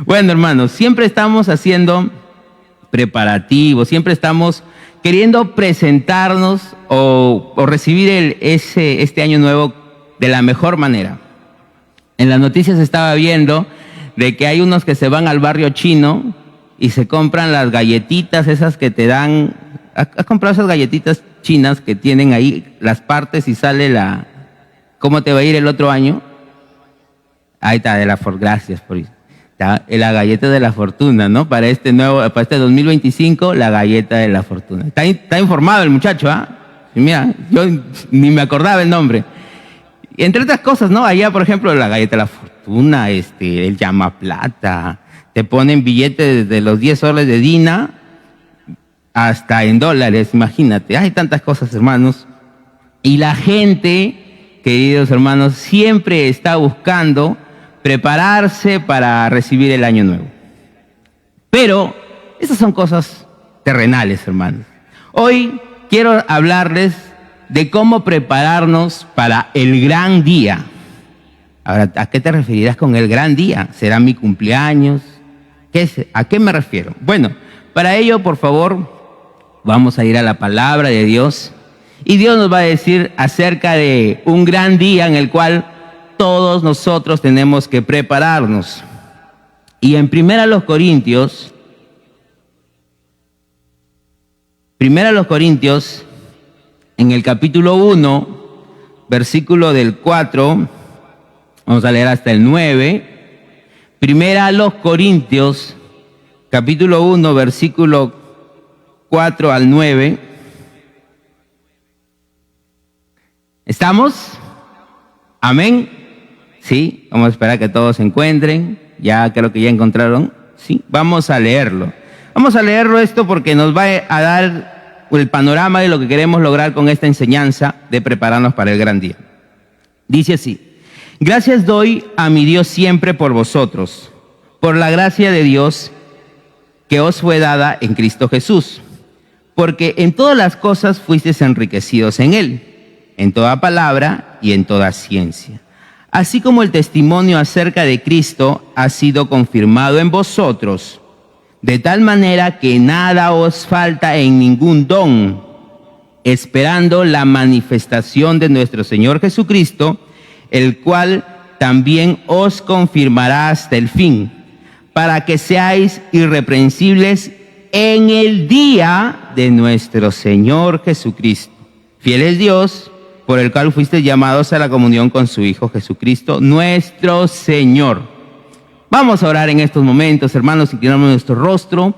Bueno, hermanos, siempre estamos haciendo preparativos, siempre estamos queriendo presentarnos o recibir este año nuevo de la mejor manera. En las noticias estaba viendo de que hay unos que se van al barrio chino y se compran las galletitas esas que te dan. ¿Has comprado esas galletitas chinas que tienen ahí las partes y sale cómo te va a ir el otro año? Ahí está, gracias por eso. La galleta de la fortuna, ¿no? Para este 2025, la galleta de la fortuna. Está informado el muchacho, ¿ah? Mira, yo ni me acordaba el nombre. Entre otras cosas, ¿no? Allá, por ejemplo, la galleta de la fortuna, el llamaplata, te ponen billetes desde los 10 soles de Dina hasta en dólares, imagínate. Hay tantas cosas, hermanos. Y la gente, queridos hermanos, siempre está buscando prepararse para recibir el año nuevo. Pero esas son cosas terrenales, hermanos. Hoy quiero hablarles de cómo prepararnos para el gran día. Ahora, ¿a qué te referirás con el gran día? ¿Será mi cumpleaños? ¿A qué me refiero? Bueno, para ello, por favor, vamos a ir a la palabra de Dios y Dios nos va a decir acerca de un gran día en el cual todos nosotros tenemos que prepararnos. Y en Primera Corintios, en el capítulo 1, versículo del 4, vamos a leer hasta el 9. Primera Corintios, capítulo 1, versículo 4 al 9. ¿Estamos? Amén. Sí, vamos a esperar a que todos se encuentren. Ya creo que ya encontraron. Sí, vamos a leerlo. Vamos a leerlo esto porque nos va a dar el panorama de lo que queremos lograr con esta enseñanza de prepararnos para el gran día. Dice así: gracias doy a mi Dios siempre por vosotros, por la gracia de Dios que os fue dada en Cristo Jesús, porque en todas las cosas fuisteis enriquecidos en Él, en toda palabra y en toda ciencia. Así como el testimonio acerca de Cristo ha sido confirmado en vosotros, de tal manera que nada os falta en ningún don, esperando la manifestación de nuestro Señor Jesucristo, el cual también os confirmará hasta el fin, para que seáis irreprensibles en el día de nuestro Señor Jesucristo. Fiel es Dios, por el cual fuisteis llamados a la comunión con su Hijo Jesucristo, nuestro Señor. Vamos a orar en estos momentos, hermanos, inclinamos nuestro rostro.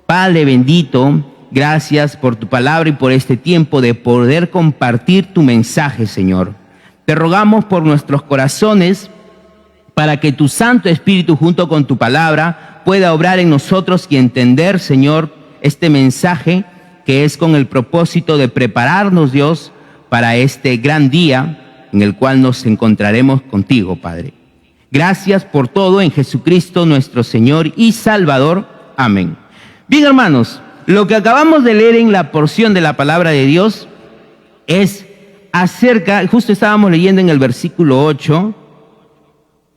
Padre bendito, gracias por tu palabra y por este tiempo de poder compartir tu mensaje, Señor. Te rogamos por nuestros corazones para que tu Santo Espíritu junto con tu palabra pueda obrar en nosotros y entender, Señor, este mensaje que es con el propósito de prepararnos, Dios, para este gran día en el cual nos encontraremos contigo, Padre. Gracias por todo en Jesucristo nuestro Señor y Salvador. Amén. Bien, hermanos, lo que acabamos de leer en la porción de la palabra de Dios es acerca, justo estábamos leyendo en el versículo 8,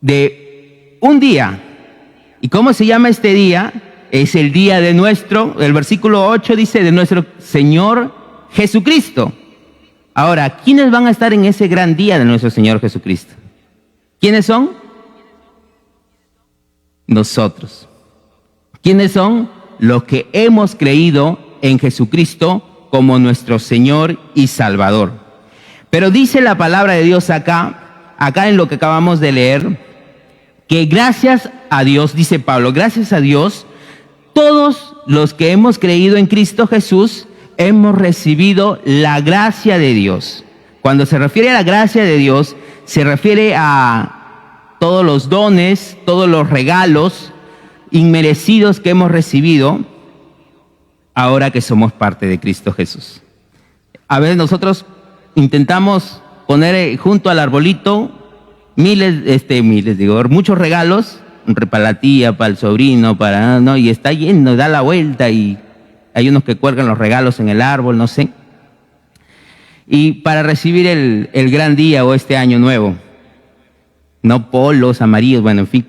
de un día. ¿Y cómo se llama este día? Es el día de el versículo 8 dice, de nuestro Señor Jesucristo. Ahora, ¿quiénes van a estar en ese gran día de nuestro Señor Jesucristo? ¿Quiénes son? Nosotros. ¿Quiénes son? Los que hemos creído en Jesucristo como nuestro Señor y Salvador. Pero dice la palabra de Dios acá en lo que acabamos de leer, que gracias a Dios, dice Pablo, gracias a Dios, todos los que hemos creído en Cristo Jesús, hemos recibido la gracia de Dios. Cuando se refiere a la gracia de Dios, se refiere a todos los dones, todos los regalos inmerecidos que hemos recibido ahora que somos parte de Cristo Jesús. A veces nosotros intentamos poner junto al arbolito muchos regalos, para la tía, para el sobrino, y está lleno, da la vuelta y hay unos que cuelgan los regalos en el árbol, no sé. Y para recibir el gran día o este año nuevo, no polos amarillos, bueno, en fin.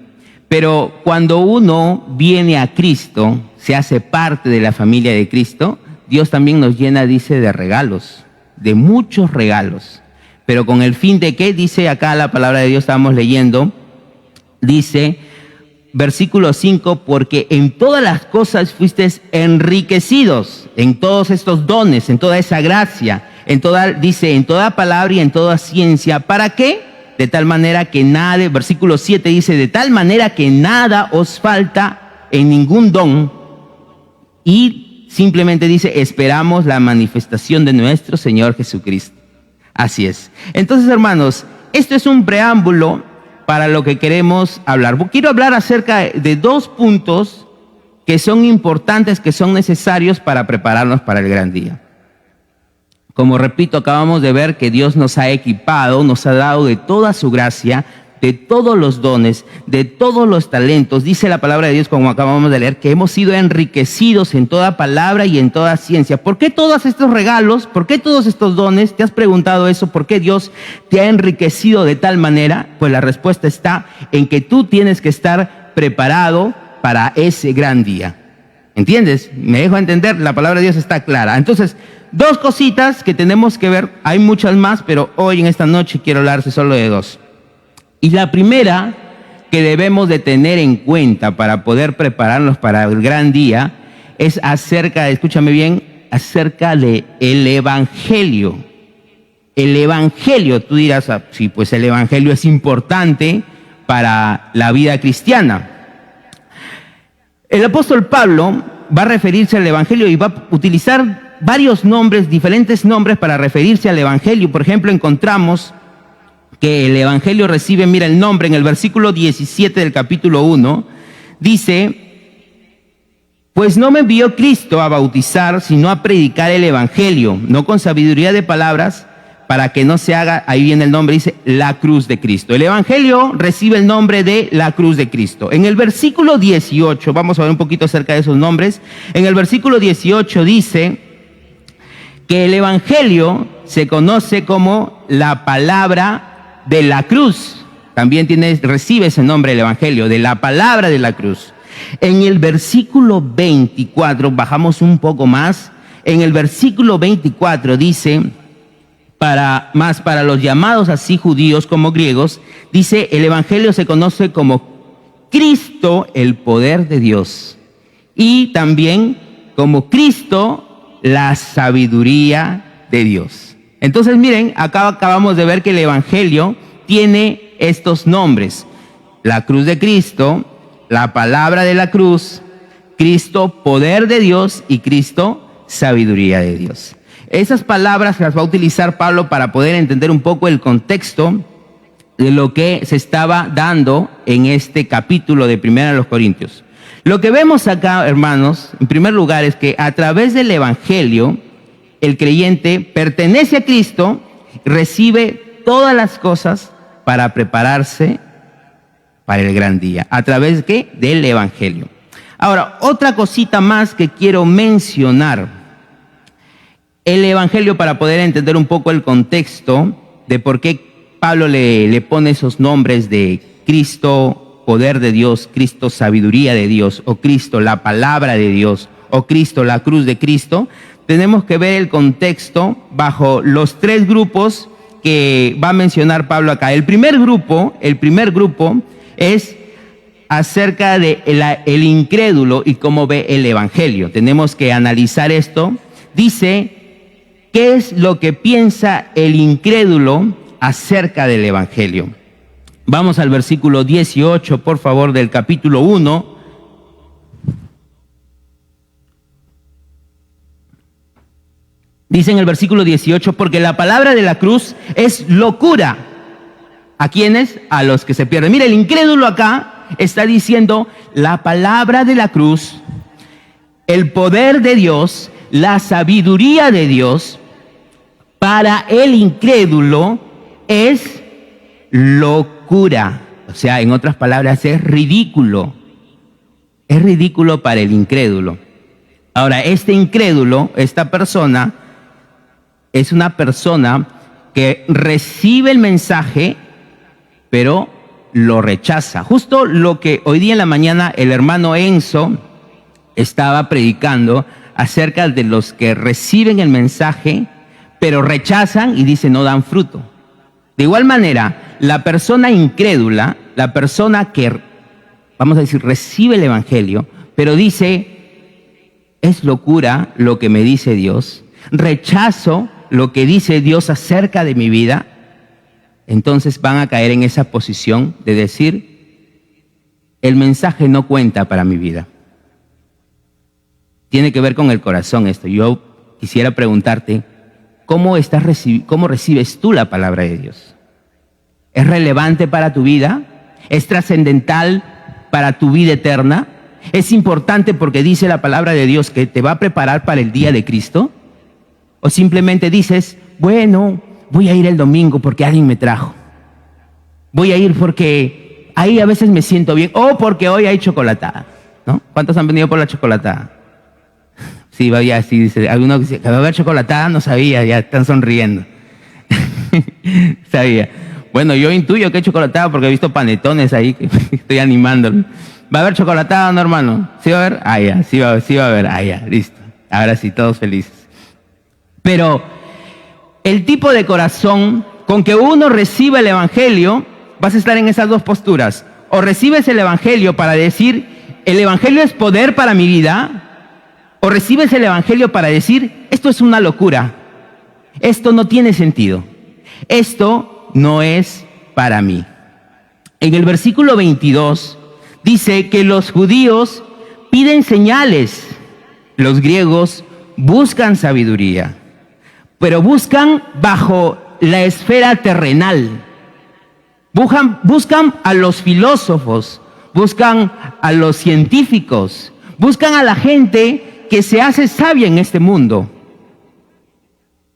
Pero cuando uno viene a Cristo, se hace parte de la familia de Cristo, Dios también nos llena, dice, de regalos, de muchos regalos. Pero con el fin de qué, dice acá la palabra de Dios, estábamos leyendo, dice, versículo 5, porque en todas las cosas fuisteis enriquecidos, en todos estos dones, en toda esa gracia, dice, en toda palabra y en toda ciencia. ¿Para qué? De tal manera que nada, versículo 7 dice, de tal manera que nada os falta en ningún don. Y simplemente dice, esperamos la manifestación de nuestro Señor Jesucristo. Así es. Entonces, hermanos, esto es un preámbulo para lo que queremos hablar. Quiero hablar acerca de 2 puntos que son importantes, que son necesarios para prepararnos para el gran día. Como repito, acabamos de ver que Dios nos ha equipado, nos ha dado de toda su gracia, de todos los dones, de todos los talentos. Dice la palabra de Dios, como acabamos de leer, que hemos sido enriquecidos en toda palabra y en toda ciencia. ¿Por qué todos estos regalos? ¿Por qué todos estos dones? ¿Te has preguntado eso? ¿Por qué Dios te ha enriquecido de tal manera? Pues la respuesta está en que tú tienes que estar preparado para ese gran día. ¿Entiendes? ¿Me dejo entender? La palabra de Dios está clara. Entonces, 2 cositas que tenemos que ver. Hay muchas más, pero hoy en esta noche quiero hablarse solo de 2. Y la primera que debemos de tener en cuenta para poder prepararnos para el gran día es acerca, escúchame bien, acerca de el Evangelio. El Evangelio, tú dirás, sí, pues el Evangelio es importante para la vida cristiana. El apóstol Pablo va a referirse al Evangelio y va a utilizar varios nombres, diferentes nombres para referirse al Evangelio. Por ejemplo, encontramos que el Evangelio recibe, mira el nombre en el versículo 17 del capítulo 1, dice, pues no me envió Cristo a bautizar, sino a predicar el Evangelio, no con sabiduría de palabras, para que no se haga, ahí viene el nombre, dice, la cruz de Cristo. El Evangelio recibe el nombre de la cruz de Cristo. En el versículo 18, vamos a ver un poquito acerca de esos nombres, en el versículo 18 dice que el Evangelio se conoce como la palabra de la cruz. También recibe ese nombre el Evangelio, de la palabra de la cruz. En el versículo 24, bajamos un poco más, en el versículo 24 dice, para los llamados así judíos como griegos, dice, el Evangelio se conoce como Cristo, el poder de Dios, y también como Cristo, la sabiduría de Dios. Entonces miren, acá acabamos de ver que el Evangelio tiene estos nombres: la cruz de Cristo, la palabra de la cruz, Cristo, poder de Dios, y Cristo, sabiduría de Dios. Esas palabras las va a utilizar Pablo para poder entender un poco el contexto de lo que se estaba dando en este capítulo de 1 Corintios. Lo que vemos acá, hermanos, en primer lugar, es que a través del Evangelio, el creyente pertenece a Cristo, recibe todas las cosas para prepararse para el gran día. ¿A través de qué? Del Evangelio. Ahora, otra cosita más que quiero mencionar. El Evangelio, para poder entender un poco el contexto de por qué Pablo le pone esos nombres de Cristo, poder de Dios, Cristo, sabiduría de Dios, o Cristo, la palabra de Dios, o Cristo, la cruz de Cristo, tenemos que ver el contexto bajo los 3 grupos que va a mencionar Pablo acá. El primer grupo es acerca de el incrédulo y cómo ve el Evangelio. Tenemos que analizar esto. Dice, ¿qué es lo que piensa el incrédulo acerca del Evangelio? Vamos al versículo 18, por favor, del capítulo 1. Dice en el versículo 18, porque la palabra de la cruz es locura. ¿A quiénes? A los que se pierden. Mira, el incrédulo acá está diciendo la palabra de la cruz, el poder de Dios, la sabiduría de Dios, para el incrédulo es locura. O sea, en otras palabras, es ridículo. Es ridículo para el incrédulo. Ahora, este incrédulo, esta persona, es una persona que recibe el mensaje, pero lo rechaza. Justo lo que hoy día en la mañana el hermano Enzo estaba predicando acerca de los que reciben el mensaje, pero rechazan y dicen no dan fruto. De igual manera, la persona incrédula, la persona que, vamos a decir, recibe el evangelio, pero dice, es locura lo que me dice Dios, rechazo lo que dice Dios acerca de mi vida, entonces van a caer en esa posición de decir, el mensaje no cuenta para mi vida. Tiene que ver con el corazón esto. Yo quisiera preguntarte, ¿cómo recibes tú la palabra de Dios? ¿Es relevante para tu vida? ¿Es trascendental para tu vida eterna? ¿Es importante porque dice la palabra de Dios que te va a preparar para el día de Cristo? ¿O simplemente dices, bueno, voy a ir el domingo porque alguien me trajo? Voy a ir porque ahí a veces me siento bien. O porque hoy hay chocolatada, ¿no? ¿Cuántos han venido por la chocolatada? Sí, vaya, sí, dice, alguno dice que va a haber chocolatada, no sabía, ya están sonriendo. Sabía. Bueno, yo intuyo que hay chocolatada porque he visto panetones ahí, que estoy animándolo. ¿Va a haber chocolatada, no, hermano? ¿Sí va a haber? Ah, ya, sí va a haber. Ah, ya, listo. Ahora sí, todos felices. Pero el tipo de corazón con que uno recibe el evangelio, vas a estar en esas dos posturas. O recibes el evangelio para decir, el evangelio es poder para mi vida, o recibes el evangelio para decir, esto es una locura, esto no tiene sentido, esto no es para mí. En el versículo 22 dice que los judíos piden señales, los griegos buscan sabiduría, pero buscan bajo la esfera terrenal. Buscan a los filósofos, buscan a los científicos, buscan a la gente que se hace sabia en este mundo.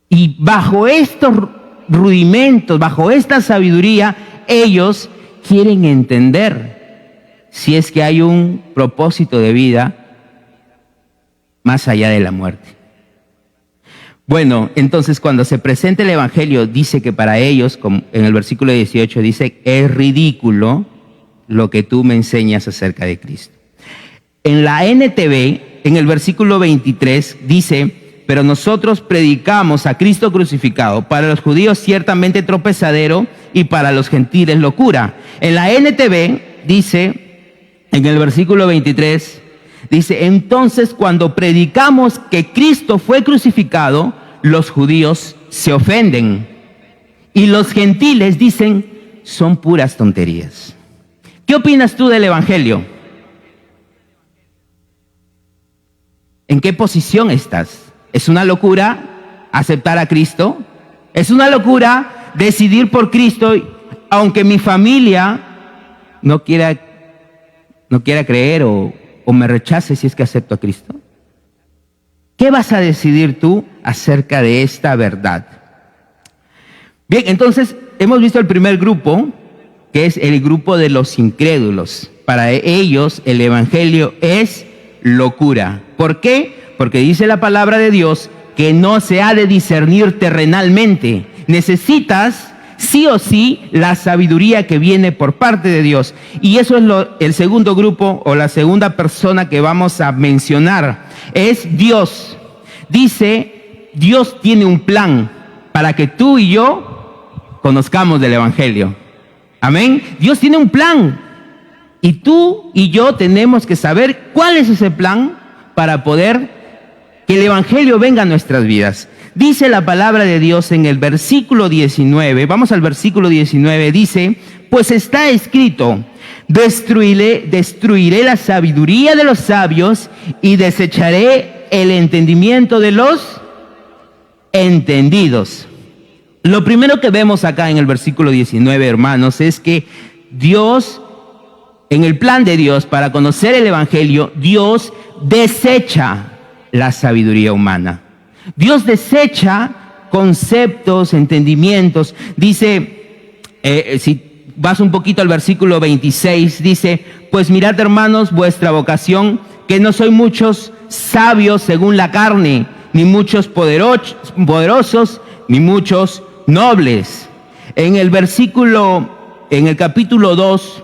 Y bajo estos rudimentos, bajo esta sabiduría, ellos quieren entender si es que hay un propósito de vida más allá de la muerte. Bueno, entonces cuando se presenta el evangelio, dice que para ellos, como en el versículo 18 dice, es ridículo lo que tú me enseñas acerca de Cristo. En la NTV, en el versículo 23, dice, pero nosotros predicamos a Cristo crucificado, para los judíos ciertamente tropezadero y para los gentiles locura. En la NTV dice, en el versículo 23, dice, entonces cuando predicamos que Cristo fue crucificado, los judíos se ofenden y los gentiles dicen, son puras tonterías. ¿Qué opinas tú del evangelio? ¿En qué posición estás? ¿Es una locura aceptar a Cristo? ¿Es una locura decidir por Cristo aunque mi familia no quiera creer o me rechace si es que acepto a Cristo? ¿Qué vas a decidir tú acerca de esta verdad? Bien, entonces hemos visto el primer grupo, que es el grupo de los incrédulos. Para ellos el evangelio es locura. ¿Por qué? Porque dice la palabra de Dios que no se ha de discernir terrenalmente. Necesitas sí o sí la sabiduría que viene por parte de Dios. Y eso es el segundo grupo o la segunda persona que vamos a mencionar. Es Dios. Dice, Dios tiene un plan para que tú y yo conozcamos del evangelio. Amén. Dios tiene un plan. Y tú y yo tenemos que saber cuál es ese plan para poder que el evangelio venga a nuestras vidas. Dice la palabra de Dios en el versículo 19, vamos al versículo 19, dice, pues está escrito, destruiré la sabiduría de los sabios y desecharé el entendimiento de los entendidos. Lo primero que vemos acá en el versículo 19, hermanos, es que Dios, en el plan de Dios para conocer el evangelio, Dios desecha la sabiduría humana. Dios desecha conceptos, entendimientos. Dice, si vas un poquito al versículo 26, dice, pues mirad, hermanos, vuestra vocación, que no soy muchos sabios según la carne, ni muchos poderosos, ni muchos nobles. En el versículo en el capítulo 2,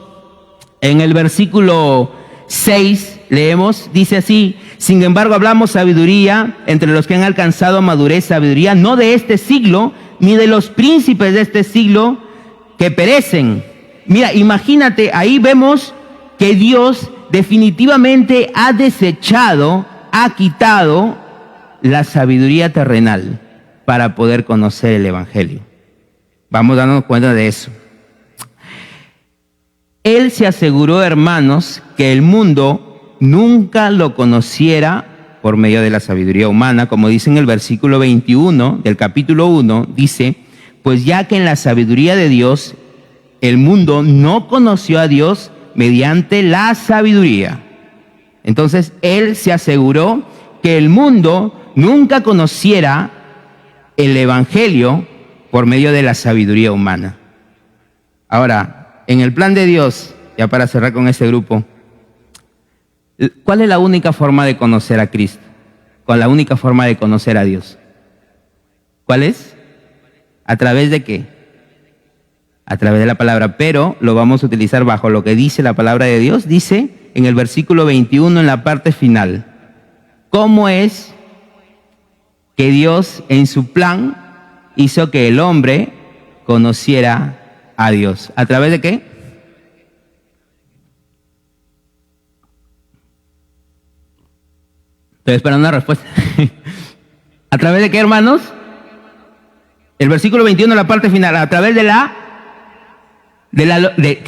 en el versículo 6, leemos, dice así: sin embargo hablamos sabiduría entre los que han alcanzado madurez, sabiduría no de este siglo, ni de los príncipes de este siglo que perecen. Mira, imagínate, ahí vemos que Dios definitivamente ha desechado, ha quitado la sabiduría terrenal para poder conocer el Evangelio. Vamos dándonos cuenta de eso. Él se aseguró, hermanos, que el mundo nunca lo conociera por medio de la sabiduría humana, como dice en el versículo 21 del capítulo 1, dice: pues ya que en la sabiduría de Dios el mundo no conoció a Dios mediante la sabiduría. Entonces Él se aseguró que el mundo nunca conociera el Evangelio por medio de la sabiduría humana. Ahora, en el plan de Dios, ya para cerrar con este grupo, ¿cuál es la única forma de conocer a Cristo? ¿Cuál es la única forma de conocer a Dios? ¿Cuál es? ¿A través de qué? A través de la palabra, pero lo vamos a utilizar bajo lo que dice la palabra de Dios. Dice en el versículo 21, en la parte final, ¿cómo es que Dios en su plan hizo que el hombre conociera a Dios? ¿A través de qué? Estoy esperando una respuesta. ¿A través de qué, hermanos? El versículo 21, la parte final, a través de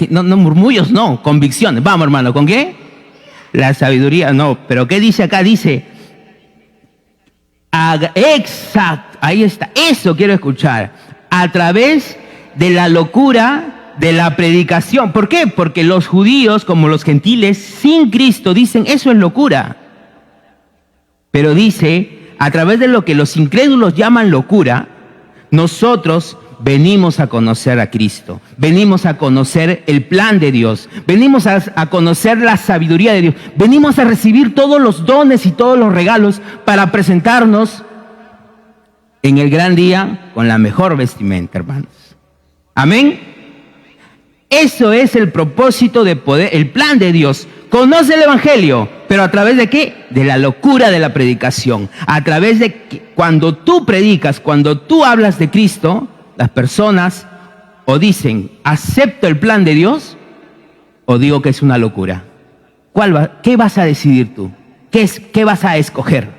no murmullos, no, convicciones. Vamos, hermano, ¿con qué? La sabiduría, no, pero ¿qué dice acá? Dice, exacto, ahí está, eso quiero escuchar. A través de la locura de la predicación. ¿Por qué? Porque los judíos, como los gentiles, sin Cristo, dicen, eso es locura. Pero dice, a través de lo que los incrédulos llaman locura, nosotros venimos a conocer a Cristo, venimos a conocer el plan de Dios, venimos a conocer la sabiduría de Dios, venimos a recibir todos los dones y todos los regalos para presentarnos en el gran día con la mejor vestimenta, hermanos. Amén. Eso es el propósito de poder, el plan de Dios. Conoce el Evangelio, pero ¿a través de qué? De la locura de la predicación. A través de que cuando tú predicas, cuando tú hablas de Cristo, las personas o dicen, acepto el plan de Dios, o digo que es una locura. ¿Qué vas a decidir tú? ¿Qué vas a escoger?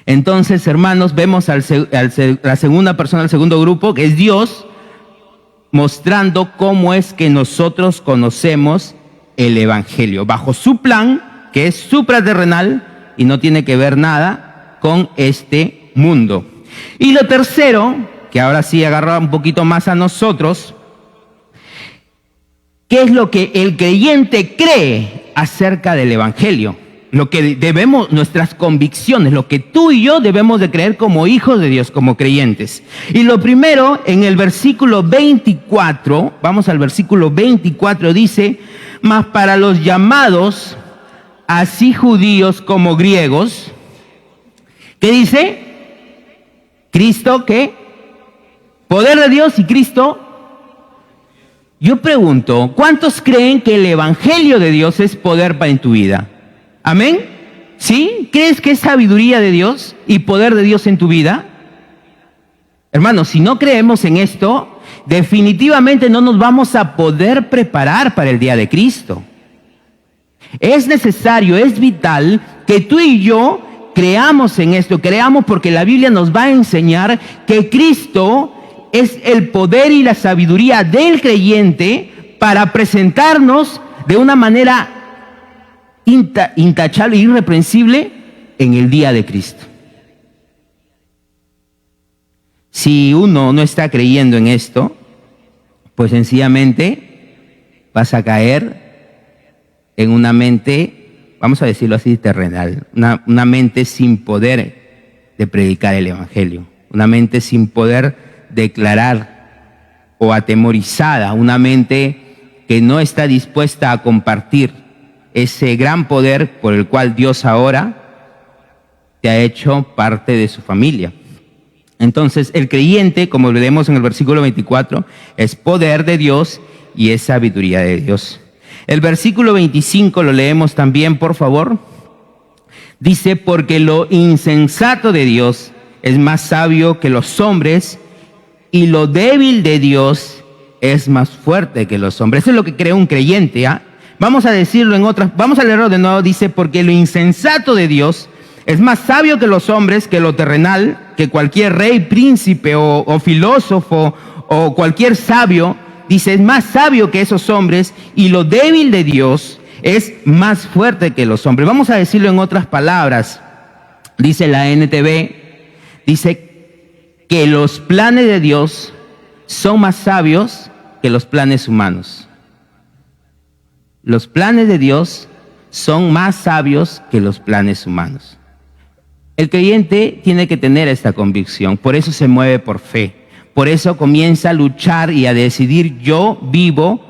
Entonces, hermanos, vemos la segunda persona, el segundo grupo, que es Dios, mostrando cómo es que nosotros conocemos el Evangelio, bajo su plan, que es supraterrenal y no tiene que ver nada con este mundo. Y lo tercero, que ahora sí agarra un poquito más a nosotros, ¿qué es lo que el creyente cree acerca del Evangelio? Lo que debemos, nuestras convicciones, lo que tú y yo debemos de creer como hijos de Dios, como creyentes. Y lo primero, en el versículo 24, vamos al versículo 24, dice, mas para los llamados, así judíos como griegos, ¿qué dice? Cristo, ¿qué? Poder de Dios y Cristo. Yo pregunto, ¿cuántos creen que el Evangelio de Dios es poder en tu vida? ¿Amén? ¿Sí? ¿Crees que es sabiduría de Dios y poder de Dios en tu vida? Hermanos, si no creemos en esto, definitivamente no nos vamos a poder preparar para el día de Cristo. Es necesario, es vital que tú y yo creamos en esto, creamos porque la Biblia nos va a enseñar que Cristo es el poder y la sabiduría del creyente para presentarnos de una manera intachable e irreprensible en el día de Cristo. Si uno no está creyendo en esto, pues sencillamente vas a caer en una mente, vamos a decirlo así, terrenal, una mente sin poder de predicar el Evangelio, una mente sin poder declarar o atemorizada, una mente que no está dispuesta a compartir ese gran poder por el cual Dios ahora te ha hecho parte de su familia. Entonces, el creyente, como leemos en el versículo 24, es poder de Dios y es sabiduría de Dios. El versículo 25 lo leemos también, por favor. Dice, porque lo insensato de Dios es más sabio que los hombres y lo débil de Dios es más fuerte que los hombres. Eso es lo que cree un creyente, ¿ah? Vamos a decirlo en otras, vamos a leerlo de nuevo. Dice, porque lo insensato de Dios es más sabio que los hombres, que lo terrenal, que cualquier rey, príncipe o filósofo o cualquier sabio. Dice, es más sabio que esos hombres y lo débil de Dios es más fuerte que los hombres. Vamos a decirlo en otras palabras. Dice la NTV, dice que los planes de Dios son más sabios que los planes humanos. Los planes de Dios son más sabios que los planes humanos. El creyente tiene que tener esta convicción, por eso se mueve por fe. Por eso comienza a luchar y a decidir, yo vivo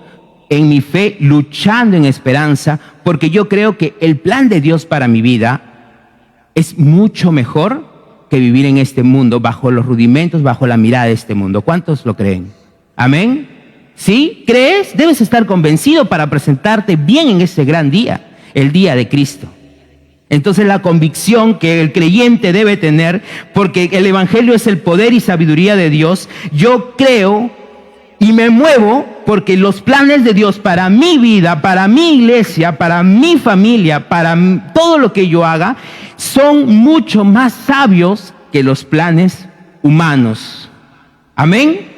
en mi fe, luchando en esperanza, porque yo creo que el plan de Dios para mi vida es mucho mejor que vivir en este mundo, bajo los rudimentos, bajo la mirada de este mundo. ¿Cuántos lo creen? ¿Amén? ¿Sí? ¿Crees? Debes estar convencido para presentarte bien en ese gran día, el día de Cristo. Entonces la convicción que el creyente debe tener, porque el evangelio es el poder y sabiduría de Dios, yo creo y me muevo porque los planes de Dios para mi vida, para mi iglesia, para mi familia, para todo lo que yo haga, son mucho más sabios que los planes humanos. Amén.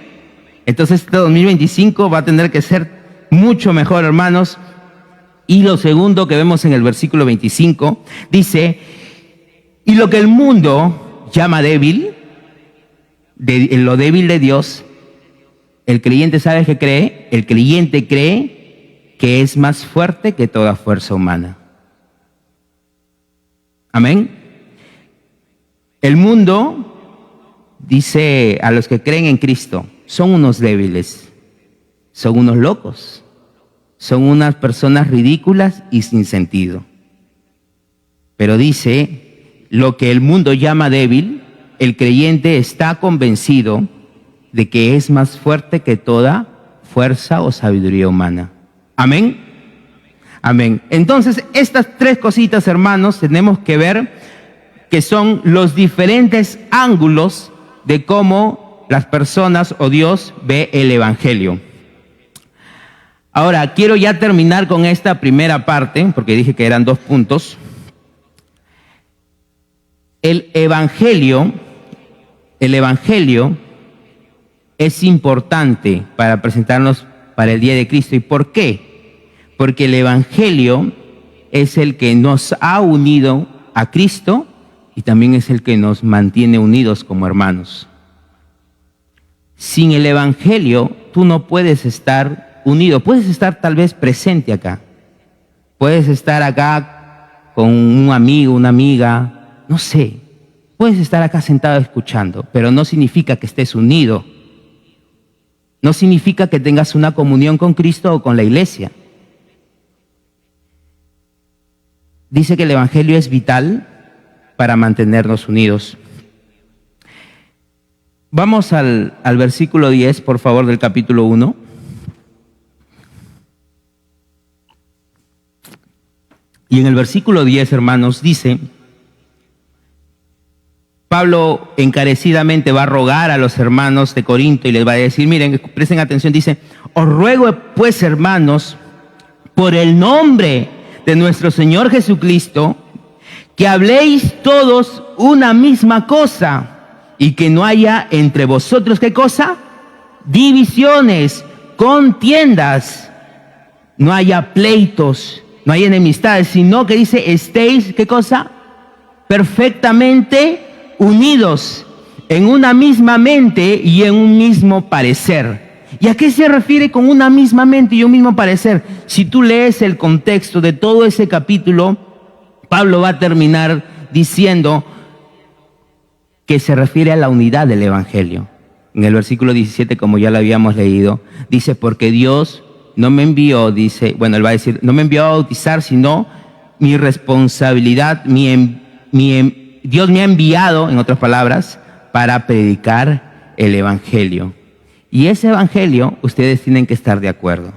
Entonces este 2025 va a tener que ser mucho mejor, hermanos. Y lo segundo que vemos en el versículo 25, dice, y lo que el mundo llama débil, lo débil de Dios, el creyente sabe que cree, el creyente cree que es más fuerte que toda fuerza humana. Amén. El mundo dice a los que creen en Cristo, son unos débiles, son unos locos. Son unas personas ridículas y sin sentido. Pero dice, lo que el mundo llama débil, el creyente está convencido de que es más fuerte que toda fuerza o sabiduría humana. Amén. Amén. Entonces, estas tres cositas, hermanos, tenemos que ver que son los diferentes ángulos de cómo las personas o Dios ve el evangelio. Ahora, quiero ya terminar con esta primera parte, porque dije que eran 2 puntos. El evangelio es importante para presentarnos para el día de Cristo. ¿Y por qué? Porque el evangelio es el que nos ha unido a Cristo y también es el que nos mantiene unidos como hermanos. Sin el evangelio, tú no puedes estar unido, puedes estar tal vez presente acá, puedes estar acá con un amigo, una amiga, no sé, puedes estar acá sentado escuchando, pero no significa que estés unido, no significa que tengas una comunión con Cristo o con la iglesia. Dice que el evangelio es vital para mantenernos unidos. Vamos al versículo 10, por favor, del capítulo 1. Y en el versículo 10, hermanos, dice, Pablo encarecidamente va a rogar a los hermanos de Corinto y les va a decir, miren, presten atención, dice, os ruego pues, hermanos, por el nombre de nuestro Señor Jesucristo, que habléis todos una misma cosa y que no haya entre vosotros, ¿qué cosa? Divisiones, contiendas, no haya pleitos, no hay enemistades, sino que dice, estéis, ¿qué cosa? Perfectamente unidos en una misma mente y en un mismo parecer. ¿Y a qué se refiere con una misma mente y un mismo parecer? Si tú lees el contexto de todo ese capítulo, Pablo va a terminar diciendo que se refiere a la unidad del evangelio. En el versículo 17, como ya lo habíamos leído, dice, porque Dios no me envió, dice, bueno, él va a decir, no me envió a bautizar, sino mi responsabilidad, Dios me ha enviado, en otras palabras, para predicar el evangelio. Y ese evangelio ustedes tienen que estar de acuerdo.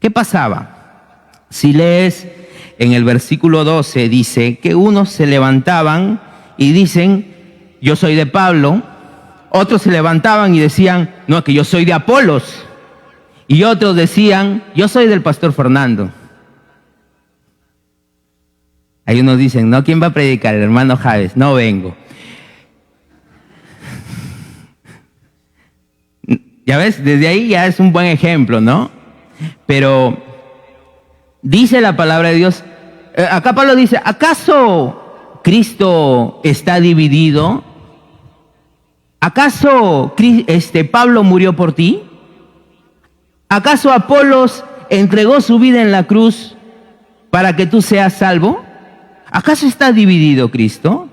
¿Qué pasaba? Si lees en el versículo 12, dice que unos se levantaban y dicen, yo soy de Pablo. Otros se levantaban y decían, no, que yo soy de Apolos. Y otros decían, yo soy del pastor Fernando. Hay unos dicen, no, ¿quién va a predicar? El hermano Javes. No vengo. Ya ves, desde ahí ya es un buen ejemplo, ¿no? Pero dice la palabra de Dios, acá Pablo dice, ¿acaso Cristo está dividido? ¿Acaso Pablo murió por ti? ¿Acaso Apolos entregó su vida en la cruz para que tú seas salvo? ¿Acaso está dividido Cristo?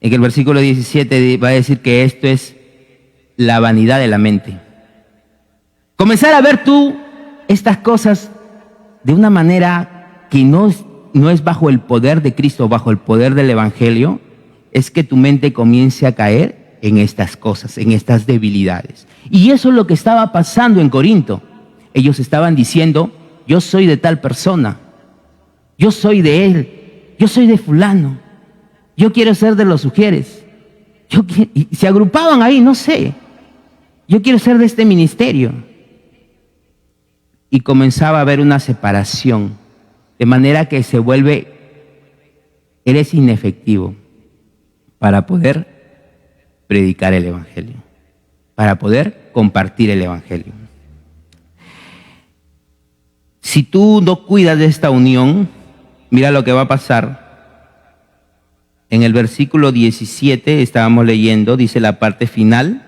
En el versículo 17 va a decir que esto es la vanidad de la mente. Comenzar a ver tú estas cosas de una manera que no es bajo el poder de Cristo, bajo el poder del evangelio, es que tu mente comience a caer en estas cosas, en estas debilidades. Y eso es lo que estaba pasando en Corinto. Ellos estaban diciendo, yo soy de tal persona, yo soy de él, yo soy de fulano, yo quiero ser de los sugieres. Y se agrupaban ahí, no sé, yo quiero ser de este ministerio. Y comenzaba a haber una separación, de manera que eres inefectivo para poder predicar el evangelio, para poder compartir el evangelio. Si tú no cuidas de esta unión, mira lo que va a pasar. En el versículo 17 estábamos leyendo, dice la parte final,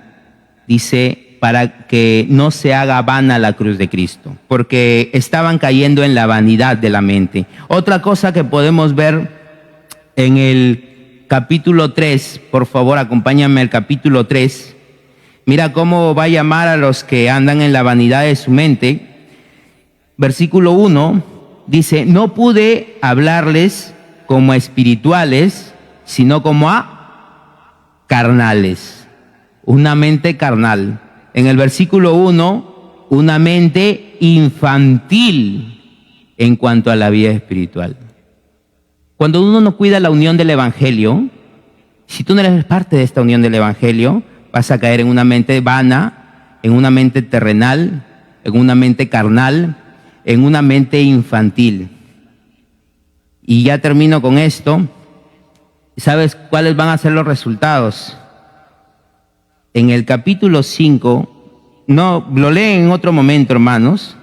dice, para que no se haga vana la cruz de Cristo, porque estaban cayendo en la vanidad de la mente. Otra cosa que podemos ver en el capítulo 3, por favor, acompáñame al capítulo 3. Mira cómo va a llamar a los que andan en la vanidad de su mente. Versículo 1 dice, no pude hablarles como a espirituales, sino como a carnales. Una mente carnal. En el versículo 1, una mente infantil en cuanto a la vida espiritual. Cuando uno no cuida la unión del evangelio, si tú no eres parte de esta unión del evangelio, vas a caer en una mente vana, en una mente terrenal, en una mente carnal, en una mente infantil. Y ya termino con esto. ¿Sabes cuáles van a ser los resultados? En el capítulo 5, no, lo leen en otro momento, hermanos,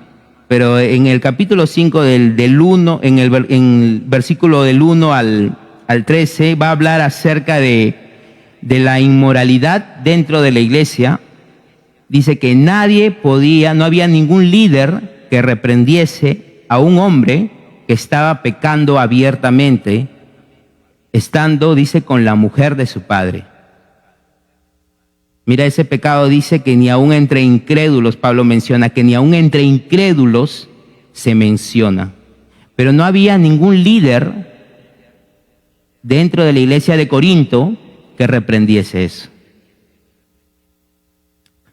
pero en el capítulo 5 del 1, en el versículo del 1 al 13, va a hablar acerca de la inmoralidad dentro de la iglesia. Dice que no había ningún líder que reprendiese a un hombre que estaba pecando abiertamente, estando, dice, con la mujer de su padre. Mira, ese pecado dice que ni aún entre incrédulos, Pablo menciona, que ni aún entre incrédulos se menciona. Pero no había ningún líder dentro de la iglesia de Corinto que reprendiese eso.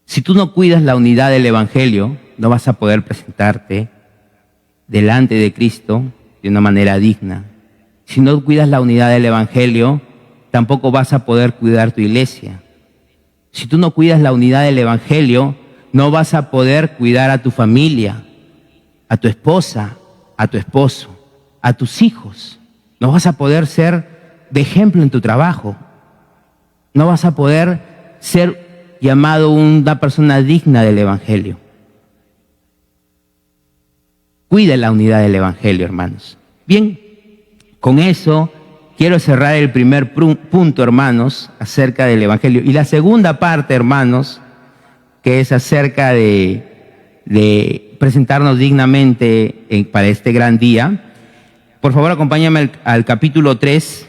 Si tú no cuidas la unidad del evangelio, no vas a poder presentarte delante de Cristo de una manera digna. Si no cuidas la unidad del evangelio, tampoco vas a poder cuidar tu iglesia. Si tú no cuidas la unidad del evangelio, no vas a poder cuidar a tu familia, a tu esposa, a tu esposo, a tus hijos. No vas a poder ser de ejemplo en tu trabajo. No vas a poder ser llamado una persona digna del evangelio. Cuida la unidad del evangelio, hermanos. Bien, con eso quiero cerrar el primer punto, hermanos, acerca del evangelio. Y la segunda parte, hermanos, que es acerca de presentarnos dignamente para este gran día. Por favor, acompáñame al capítulo 3.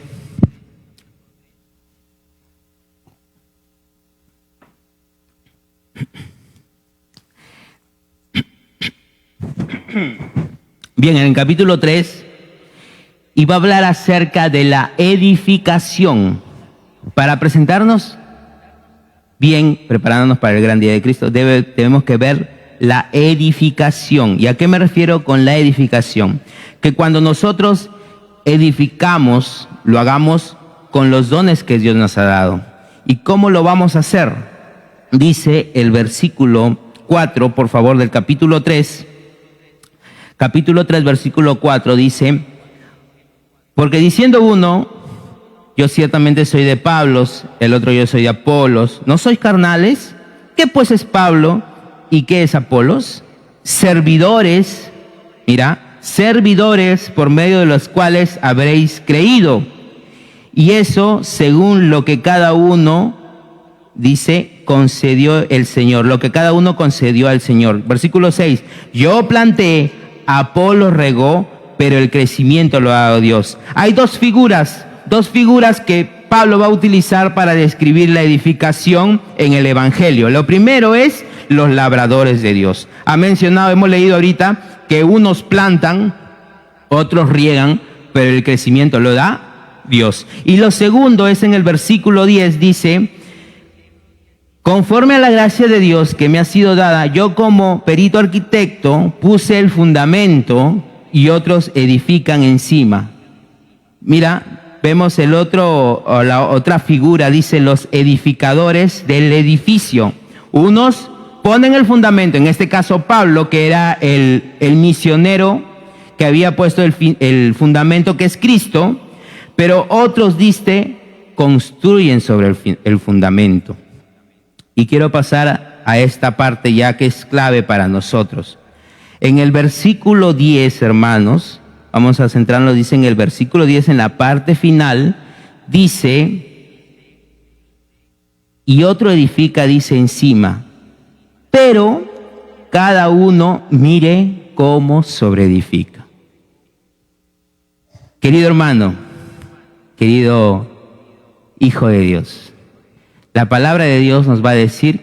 Bien, en el capítulo 3 iba a hablar acerca de la edificación. Para presentarnos bien, preparándonos para el gran día de Cristo, debemos que ver la edificación. ¿Y a qué me refiero con la edificación? Que cuando nosotros edificamos, lo hagamos con los dones que Dios nos ha dado. ¿Y cómo lo vamos a hacer? Dice el versículo 4, por favor, del capítulo 3. Capítulo 3, versículo 4 dice: porque diciendo uno, yo ciertamente soy de Pablos, el otro yo soy de Apolos, ¿no sois carnales? ¿Qué pues es Pablo y qué es Apolos? Servidores, mira, servidores por medio de los cuales habréis creído. Y eso según lo que cada uno, dice, concedió el Señor, lo que cada uno concedió al Señor. Versículo 6, yo planté, Apolo regó, pero el crecimiento lo ha dado Dios. Hay dos figuras que Pablo va a utilizar para describir la edificación en el Evangelio. Lo primero es los labradores de Dios. Hemos leído ahorita que unos plantan, otros riegan, pero el crecimiento lo da Dios. Y lo segundo es en el versículo 10, dice: conforme a la gracia de Dios que me ha sido dada, yo como perito arquitecto puse el fundamento y otros edifican encima. Mira, vemos la otra figura, dice los edificadores del edificio. Unos ponen el fundamento, en este caso Pablo, que era el misionero que había puesto el fundamento, que es Cristo, pero otros, dice, construyen sobre el fundamento. Y quiero pasar a esta parte ya que es clave para nosotros. En el versículo 10, hermanos, vamos a centrarnos, dice en el versículo 10, en la parte final, dice, y otro edifica, dice, encima, pero cada uno mire cómo sobreedifica. Querido hermano, querido hijo de Dios, la palabra de Dios nos va a decir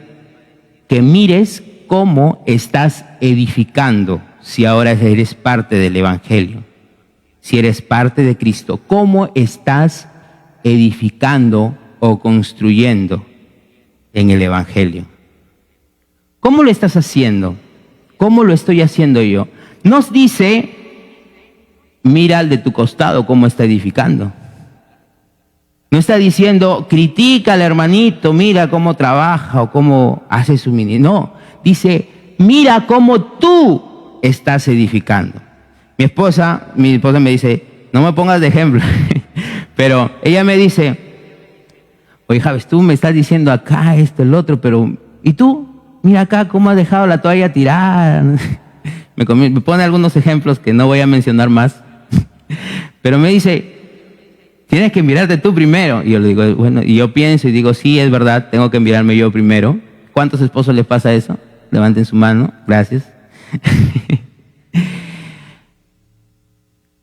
que mires cómo estás edificando, si ahora eres parte del Evangelio, si eres parte de Cristo, cómo estás edificando o construyendo en el Evangelio. ¿Cómo lo estás haciendo? ¿Cómo lo estoy haciendo yo? Nos dice, mira al de tu costado cómo está edificando. No está diciendo, critica al hermanito, mira cómo trabaja o cómo hace su ministerio. No, dice, mira cómo tú estás edificando. Mi esposa me dice, no me pongas de ejemplo, pero ella me dice, oye Javes, tú me estás diciendo acá esto, el otro, pero ¿y tú? Mira acá cómo has dejado la toalla tirada. Me pone algunos ejemplos que no voy a mencionar más, pero me dice, tienes que mirarte tú primero. Y yo le digo, bueno, y yo pienso y digo, sí, es verdad, tengo que mirarme yo primero. ¿Cuántos esposos les pasa eso? Levanten su mano, gracias.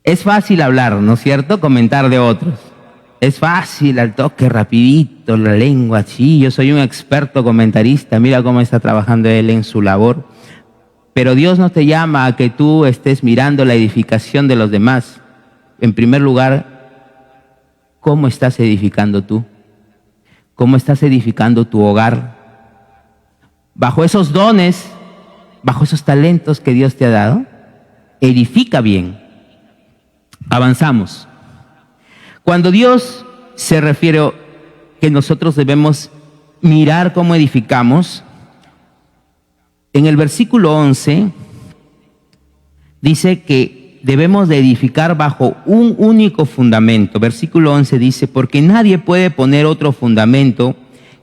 Es fácil hablar, ¿no es cierto? Comentar de otros. Es fácil, al toque, rapidito, la lengua, sí, yo soy un experto comentarista, mira cómo está trabajando él en su labor. Pero Dios no te llama a que tú estés mirando la edificación de los demás. En primer lugar, ¿cómo estás edificando tú? ¿Cómo estás edificando tu hogar? Bajo esos dones, bajo esos talentos que Dios te ha dado, edifica bien. Avanzamos. Cuando Dios se refiere que nosotros debemos mirar cómo edificamos, en el versículo 11 dice que debemos de edificar bajo un único fundamento. Versículo 11 dice, porque nadie puede poner otro fundamento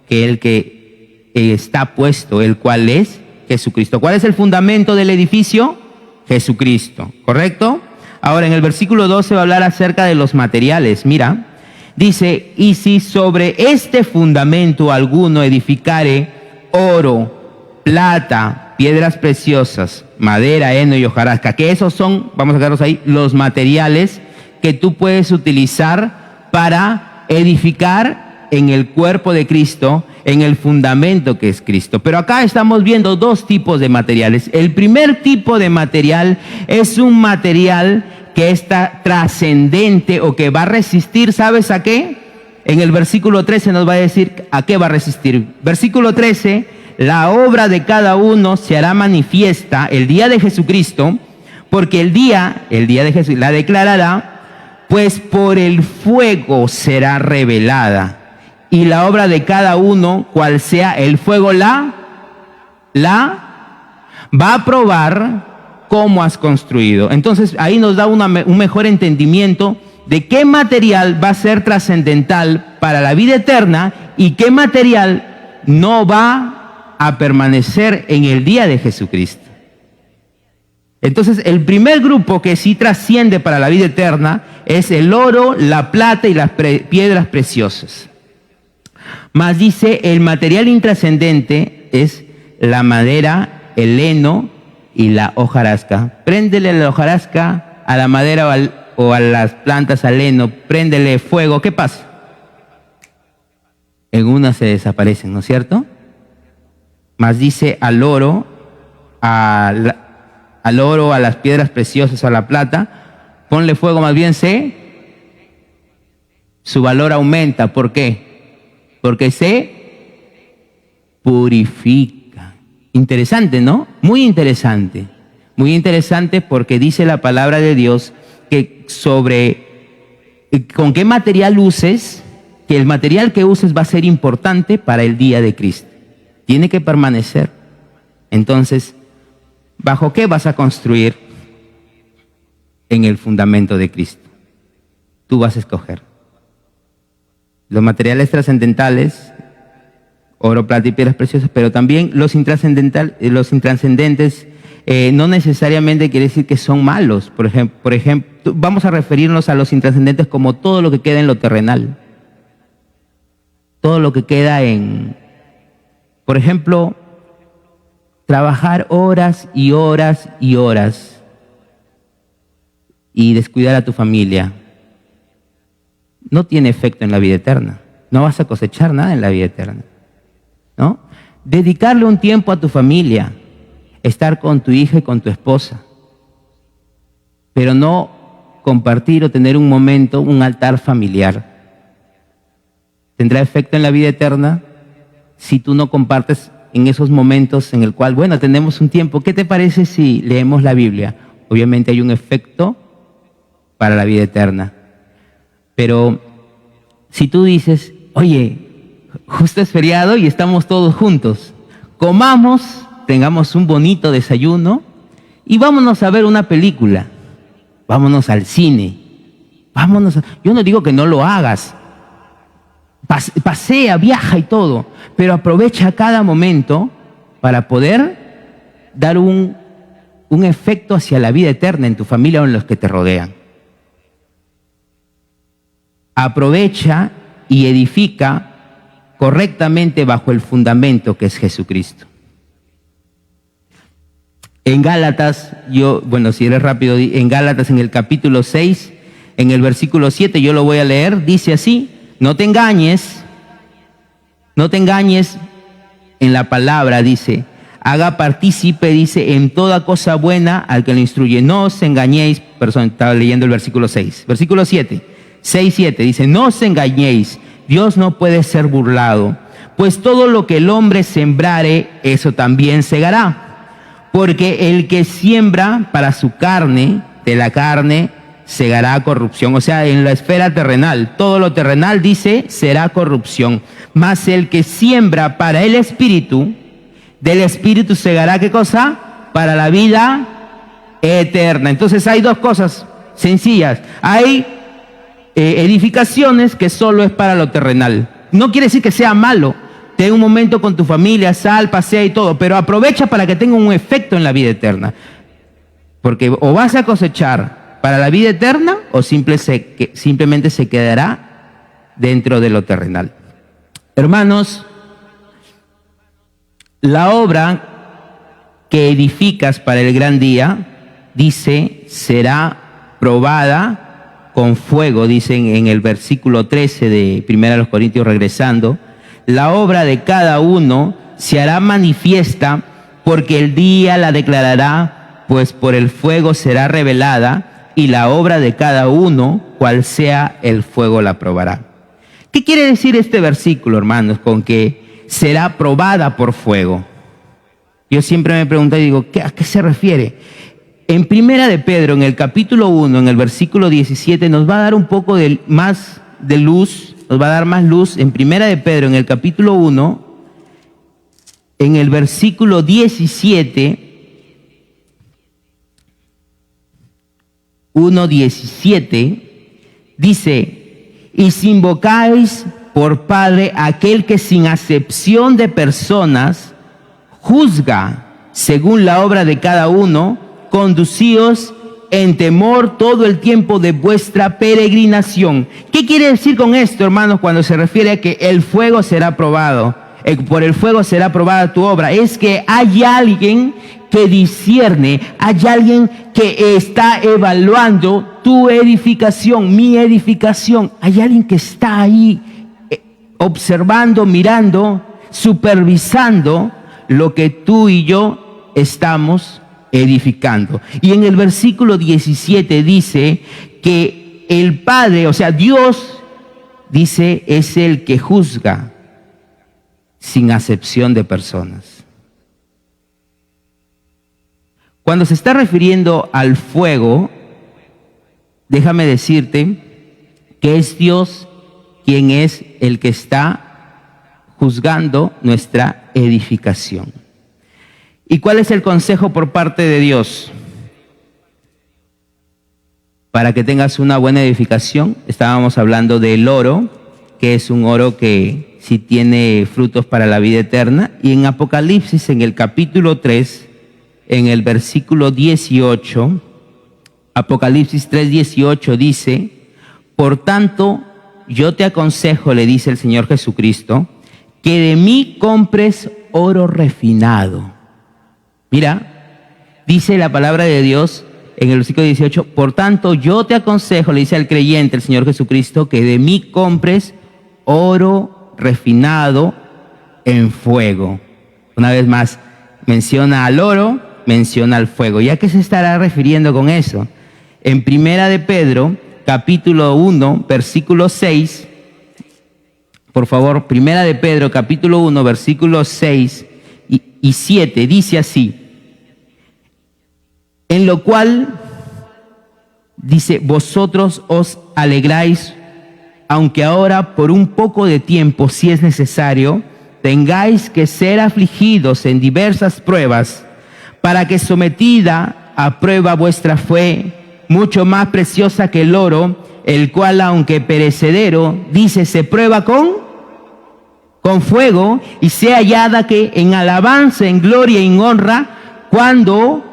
que el que está puesto, el cual es Jesucristo. ¿Cuál es el fundamento del edificio? Jesucristo, ¿correcto? Ahora en el versículo 12 va a hablar acerca de los materiales. Mira, dice, y si sobre este fundamento alguno edificare oro, plata, piedras preciosas, madera, heno y hojarasca, que esos son, vamos a quedarnos ahí, los materiales que tú puedes utilizar para edificar en el cuerpo de Cristo, en el fundamento que es Cristo. Pero acá estamos viendo dos tipos de materiales. El primer tipo de material es un material que está trascendente o que va a resistir, ¿sabes a qué? en el versículo 13 nos va a decir a qué va a resistir. Versículo 13, la obra de cada uno se hará manifiesta el día de Jesucristo, porque el día de Jesús la declarará, pues por el fuego será revelada. Y la obra de cada uno, cual sea el fuego, la va a probar cómo has construido. Entonces ahí nos da un mejor entendimiento de qué material va a ser trascendental para la vida eterna y qué material no va a permanecer en el día de Jesucristo. Entonces el primer grupo que sí trasciende para la vida eterna es el oro, la plata y las piedras preciosas. Más dice, el material intrascendente es la madera, el heno y la hojarasca. Préndele la hojarasca a la madera o a las plantas, al heno, préndele fuego. ¿Qué pasa? En una se desaparecen, ¿no es cierto? Más dice al oro, a las piedras preciosas, a la plata, ponle fuego, más bien su valor aumenta. ¿Por qué? Porque se purifica. Interesante, ¿no? Muy interesante. Muy interesante porque dice la palabra de Dios que sobre con qué material uses, que el material que uses va a ser importante para el día de Cristo. Tiene que permanecer. Entonces, ¿bajo qué vas a construir? En el fundamento de Cristo. Tú vas a escoger. Los materiales trascendentales, oro, plata y piedras preciosas, pero también los intrascendentes, no necesariamente quiere decir que son malos. Por ejemplo, vamos a referirnos a los intrascendentes como todo lo que queda en lo terrenal. Todo lo que queda por ejemplo, trabajar horas y horas y horas y descuidar a tu familia. No tiene efecto en la vida eterna. No vas a cosechar nada en la vida eterna, ¿no? Dedicarle un tiempo a tu familia, estar con tu hija y con tu esposa, pero no compartir o tener un momento, un altar familiar. ¿Tendrá efecto en la vida eterna si tú no compartes en esos momentos en el cual, bueno, tenemos un tiempo? ¿Qué te parece si leemos la Biblia? Obviamente hay un efecto para la vida eterna. Pero si tú dices, oye, justo es feriado y estamos todos juntos, comamos, tengamos un bonito desayuno y vámonos a ver una película, vámonos al cine, yo no digo que no lo hagas, pasea, viaja y todo, pero aprovecha cada momento para poder dar un efecto hacia la vida eterna en tu familia o en los que te rodean. Aprovecha y edifica correctamente bajo el fundamento que es Jesucristo. En Gálatas, si eres rápido, en Gálatas en el capítulo 6, en el versículo 7, yo lo voy a leer, dice así: no te engañes en la palabra, dice, haga partícipe, dice, en toda cosa buena al que lo instruye. No os engañéis, estaba leyendo el versículo 6, versículo 7. 6:7 dice, no os engañéis, Dios no puede ser burlado, pues todo lo que el hombre sembrare, eso también segará. Porque el que siembra para su carne, de la carne segará corrupción. O sea, en la esfera terrenal, todo lo terrenal, dice, será corrupción. Mas el que siembra para el Espíritu, del Espíritu segará, ¿qué cosa? Para la vida eterna. Entonces hay dos cosas sencillas. Hay edificaciones que solo es para lo terrenal. No quiere decir que sea malo. Ten un momento con tu familia, sal, pasea y todo, pero aprovecha para que tenga un efecto en la vida eterna. Porque o vas a cosechar para la vida eterna o simplemente se quedará dentro de lo terrenal. Hermanos, la obra que edificas para el gran día, dice, será probada con fuego, dicen en el versículo 13 de 1 Corintios, regresando. La obra de cada uno se hará manifiesta, porque el día la declarará, pues por el fuego será revelada, y la obra de cada uno, cual sea el fuego, la probará. ¿Qué quiere decir este versículo, hermanos, con que será probada por fuego? Yo siempre me pregunto y digo, ¿a qué se refiere? En Primera de Pedro, en el capítulo 1, en el versículo 17, nos va a dar un poco más de luz, nos va a dar más luz. En Primera de Pedro, en el capítulo 1, en el versículo 17, 1:17, dice, y si invocáis por Padre aquel que sin acepción de personas juzga según la obra de cada uno, conducíos en temor todo el tiempo de vuestra peregrinación. ¿Qué quiere decir con esto, hermanos, cuando se refiere a que el fuego será probado? Por el fuego será probada tu obra. Es que hay alguien que discierne, hay alguien que está evaluando tu edificación, mi edificación. Hay alguien que está ahí observando, mirando, supervisando lo que tú y yo estamos edificando. Y en el versículo 17 dice que el Padre, o sea, Dios, dice, es el que juzga sin acepción de personas. Cuando se está refiriendo al fuego, déjame decirte que es Dios quien es el que está juzgando nuestra edificación. ¿Y cuál es el consejo por parte de Dios? Para que tengas una buena edificación, estábamos hablando del oro, que es un oro que sí tiene frutos para la vida eterna. Y en Apocalipsis, en el capítulo 3, en el versículo 18, Apocalipsis 3:18 dice, por tanto, yo te aconsejo, le dice el Señor Jesucristo, que de mí compres oro refinado. Mira, dice la palabra de Dios en el versículo 18, por tanto, yo te aconsejo, le dice al creyente el Señor Jesucristo, que de mí compres oro refinado en fuego. Una vez más, menciona al oro, menciona al fuego. ¿Y a qué se estará refiriendo con eso? En Primera de Pedro, capítulo 1, versículo 6, por favor, Primera de Pedro, capítulo 1, versículos 6 y 7, dice así, en lo cual, dice, vosotros os alegráis, aunque ahora por un poco de tiempo, si es necesario, tengáis que ser afligidos en diversas pruebas, para que sometida a prueba vuestra fe, mucho más preciosa que el oro, el cual aunque perecedero, dice, se prueba con fuego, y sea hallada que en alabanza, en gloria y en honra, cuando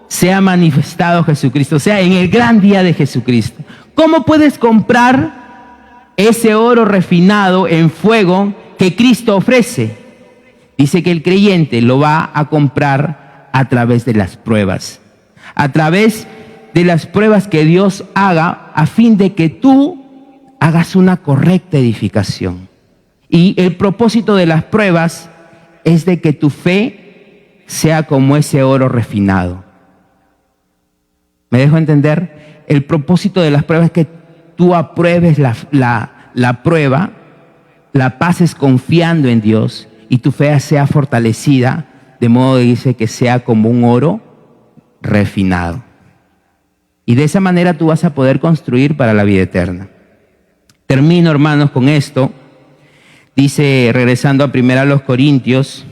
sea manifestado Jesucristo, o sea, en el gran día de Jesucristo. ¿Cómo puedes comprar ese oro refinado en fuego que Cristo ofrece? Dice que el creyente lo va a comprar a través de las pruebas, a través de las pruebas que Dios haga a fin de que tú hagas una correcta edificación. Y el propósito de las pruebas es de que tu fe sea como ese oro refinado. ¿Me dejo entender? El propósito de las pruebas es que tú apruebes la prueba, la pases confiando en Dios y tu fe sea fortalecida, de modo que dice que sea como un oro refinado. Y de esa manera tú vas a poder construir para la vida eterna. Termino, hermanos, con esto. Dice, regresando a 1 Corintios,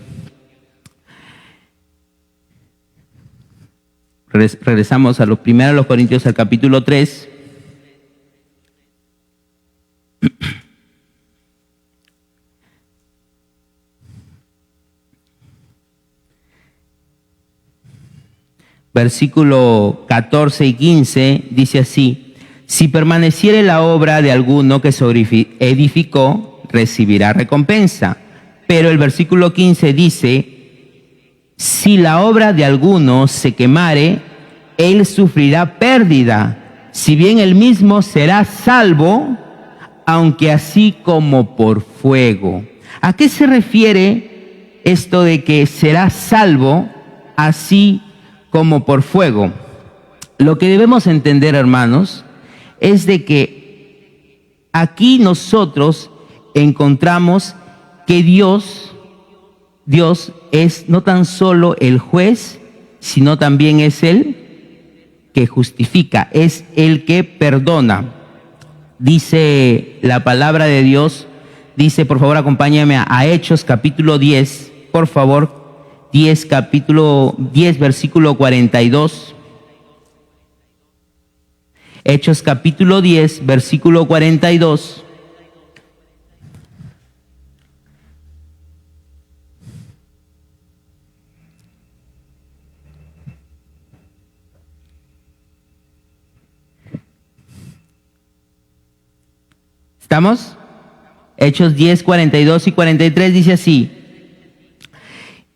regresamos a los 1 Corintios al capítulo 3. Versículo 14 y 15 dice así, si permaneciere la obra de alguno que se edificó, recibirá recompensa. Pero el versículo 15 dice, si la obra de alguno se quemare, él sufrirá pérdida, si bien él mismo será salvo, aunque así como por fuego. ¿A qué se refiere esto de que será salvo así como por fuego? Lo que debemos entender, hermanos, es de que aquí nosotros encontramos que Dios es no tan solo el juez, sino también es el que justifica, es el que perdona. Dice la palabra de Dios, dice, por favor acompáñame a Hechos capítulo 10, por favor, capítulo 10, versículo 42. Hechos capítulo 10, versículo 42. ¿Estamos? Hechos 10, 42 y 43 dice así: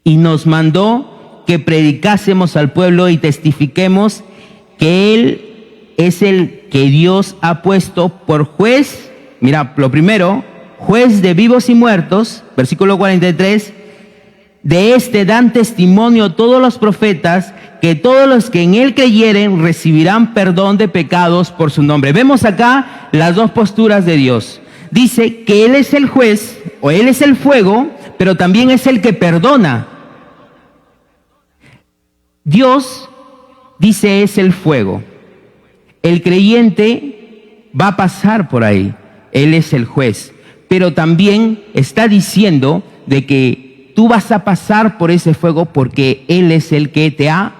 y nos mandó que predicásemos al pueblo y testifiquemos que Él es el que Dios ha puesto por juez. Mira, lo primero, juez de vivos y muertos, versículo 43, de este dan testimonio todos los profetas, que todos los que en Él creyeren recibirán perdón de pecados por su nombre. Vemos acá las dos posturas de Dios. Dice que Él es el juez, o Él es el fuego, pero también es el que perdona. Dios, dice, es el fuego. El creyente va a pasar por ahí. Él es el juez. Pero también está diciendo de que tú vas a pasar por ese fuego porque Él es el que te ha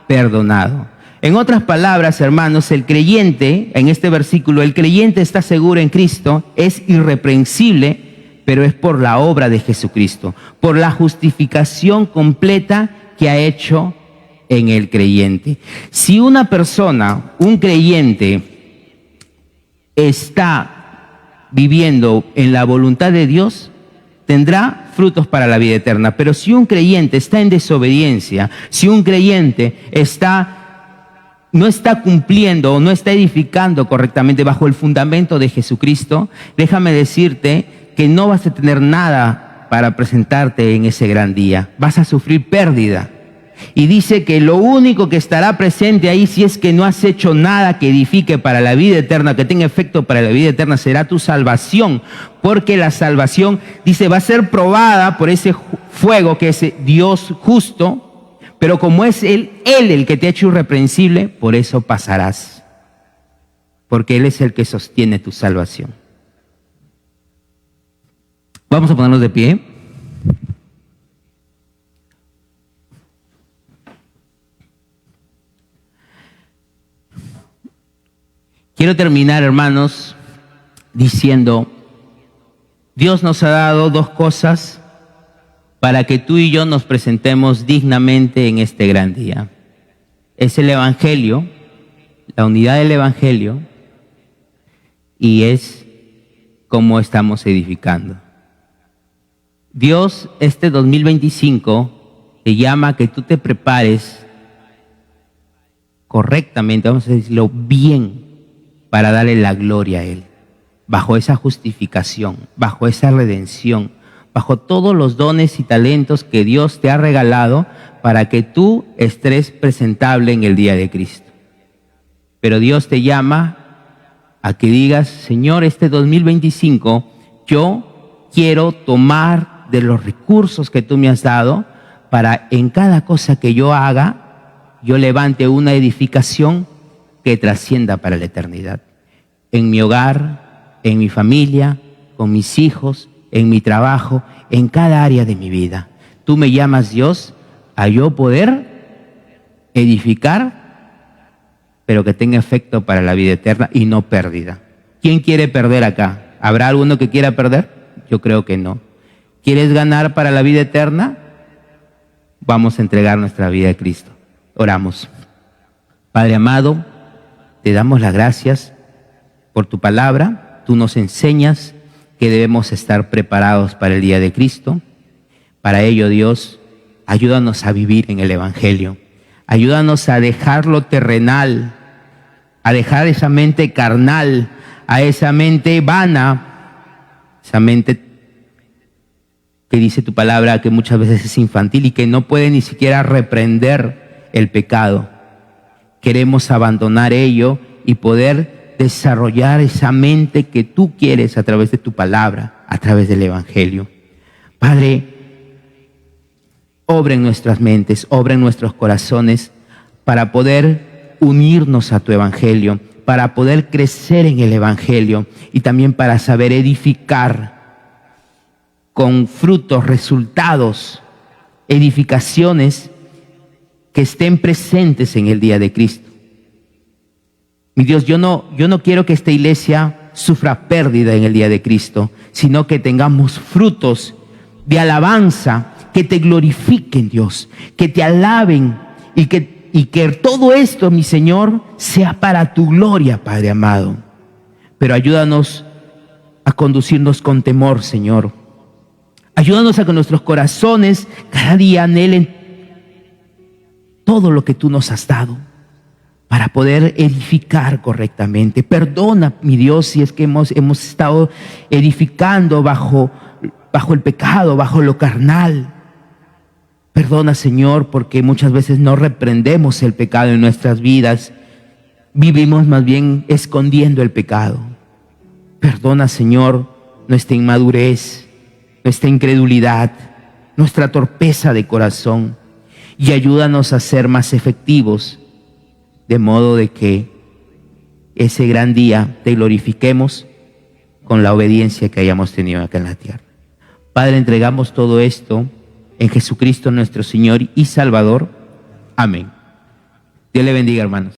perdonado. En otras palabras, hermanos, el creyente, en este versículo, el creyente está seguro en Cristo, es irreprensible, pero es por la obra de Jesucristo, por la justificación completa que ha hecho en el creyente. Si una persona, un creyente, está viviendo en la voluntad de Dios, tendrá frutos para la vida eterna. Pero si un creyente está en desobediencia, si un creyente no está cumpliendo o no está edificando correctamente bajo el fundamento de Jesucristo, déjame decirte que no vas a tener nada para presentarte en ese gran día. Vas a sufrir pérdida. Y dice que lo único que estará presente ahí, si es que no has hecho nada que edifique para la vida eterna, que tenga efecto para la vida eterna, será tu salvación. Porque la salvación, dice, va a ser probada por ese fuego que es Dios justo, pero como es Él el que te ha hecho irreprensible, por eso pasarás. Porque Él es el que sostiene tu salvación. Vamos a ponernos de pie. Quiero terminar, hermanos, diciendo, Dios nos ha dado dos cosas para que tú y yo nos presentemos dignamente en este gran día. Es el Evangelio, la unidad del Evangelio, y es cómo estamos edificando. Dios, este 2025, te llama a que tú te prepares correctamente, vamos a decirlo bien, para darle la gloria a Él, bajo esa justificación, bajo esa redención, bajo todos los dones y talentos que Dios te ha regalado para que tú estés presentable en el día de Cristo. Pero Dios te llama a que digas, Señor, este 2025 yo quiero tomar de los recursos que tú me has dado para en cada cosa que yo haga, yo levante una edificación que trascienda para la eternidad. En mi hogar, en mi familia, con mis hijos, en mi trabajo, en cada área de mi vida. Tú me llamas, Dios, a yo poder edificar, pero que tenga efecto para la vida eterna y no pérdida. ¿Quién quiere perder acá? ¿Habrá alguno que quiera perder? Yo creo que no. ¿Quieres ganar para la vida eterna? Vamos a entregar nuestra vida a Cristo. Oramos. Padre amado, te damos las gracias por tu palabra. Tú nos enseñas que debemos estar preparados para el día de Cristo. Para ello, Dios, ayúdanos a vivir en el Evangelio. Ayúdanos a dejar lo terrenal, a dejar esa mente carnal, a esa mente vana, esa mente que dice tu palabra que muchas veces es infantil y que no puede ni siquiera reprender el pecado. Queremos abandonar ello y poder desarrollar esa mente que tú quieres a través de tu palabra, a través del Evangelio. Padre, obra en nuestras mentes, obra en nuestros corazones para poder unirnos a tu Evangelio, para poder crecer en el Evangelio y también para saber edificar con frutos, resultados, edificaciones que estén presentes en el día de Cristo. Mi Dios, yo no quiero que esta iglesia sufra pérdida en el día de Cristo, sino que tengamos frutos de alabanza, que te glorifiquen, Dios, que te alaben y que todo esto, mi Señor, sea para tu gloria, Padre amado. Pero ayúdanos a conducirnos con temor, Señor. Ayúdanos a que nuestros corazones cada día anhelen todo lo que tú nos has dado para poder edificar correctamente. Perdona, mi Dios, si es que hemos estado edificando bajo el pecado, bajo lo carnal. Perdona, Señor, porque muchas veces no reprendemos el pecado en nuestras vidas. Vivimos más bien escondiendo el pecado. Perdona, Señor, nuestra inmadurez, nuestra incredulidad, nuestra torpeza de corazón. Y ayúdanos a ser más efectivos, de modo de que ese gran día te glorifiquemos con la obediencia que hayamos tenido acá en la tierra. Padre, entregamos todo esto en Jesucristo nuestro Señor y Salvador. Amén. Dios le bendiga, hermanos.